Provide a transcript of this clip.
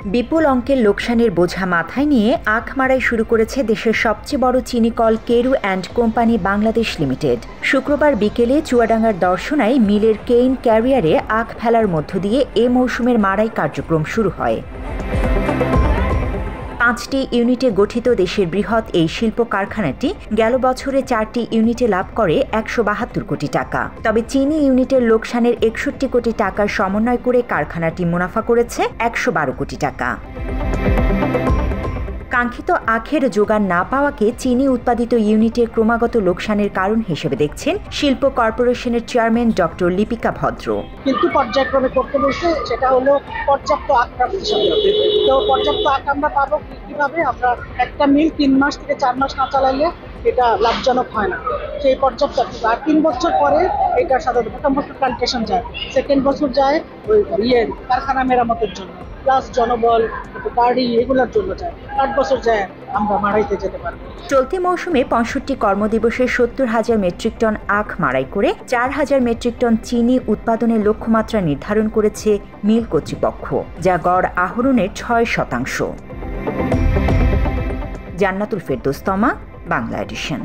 বিপুল অঙ্কের লোকসানের বোঝা মাথায় নিয়ে আখ মারাই শুরু করেছে দেশের সবচেয়ে বড় চিনি কল Keru and company Bangladesh limited. শুক্রবার বিকেলে চুয়াডাঙ্গার দর্শনায় মিলের কেইন ক্যারিয়ারে আখ ফেলার মধ্য দিয়ে এ মৌসুমের মারাই কার্যক্রম শুরু হয়। ৫টি ইউনিটে গঠিত দেশের বৃহৎ এই শিল্প কারখানাটি গেল বছরে 4টি ইউনিটে লাভ করে ১৭২ কোটি টাকা। তবে চিনি ইউনিটের লোকসানের ৬১ কোটি টাকার সমন্বয় করে কারখানাটি মুনাফা করেছে ১১২ কোটি টাকা। কাঙ্ক্ষিত আখের যোগান না পাওয়াকে চিনি উৎপাদিত ইউনিটের ক্রমাগত লোকসানের কারণ হিসেবে দেখছেন শিল্প কর্পোরেশনের চেয়ারম্যান ডক্টর লিপিকা ভদ্র। কিন্তু পর্যায়ক্রমে করতে বলছে, সেটা হলো পর্যাপ্ত আখ প্রাপ্তির সাথে। তো পর্যাপ্ত আখ আমরা পাবো কিভাবে? আমরা একটা মিল 3 মাস থেকে 4 মাস না চালাইলে এটা লাভজনক হয় না। সেই পর্যাপ্ত আর 3 বছর পরে এটা সাধারণত প্রথম বছর প্লান্টেশন যায়, সেকেন্ড বছর যায় ওই কারখানা মেরামতের জন্য, প্লাস জনবল গাড়ি এগুলোর জন্য যায়, 8 বছর যায় আমরা মারাইতে যেতে পারবো। চলতি মৌসুমে ৬৫ কর্মদিবসে ৭০,০০০ মেট্রিক টন আখ মাড়াই করে ৪,০০০ মেট্রিক টন চিনি উৎপাদনের লক্ষ্যমাত্রা নির্ধারণ করেছে মিল কর্তৃপক্ষ, যা গড় আহরণের ৬%। জান্নাতুল ফেরদৌস তমা, বাংলা এডিশন।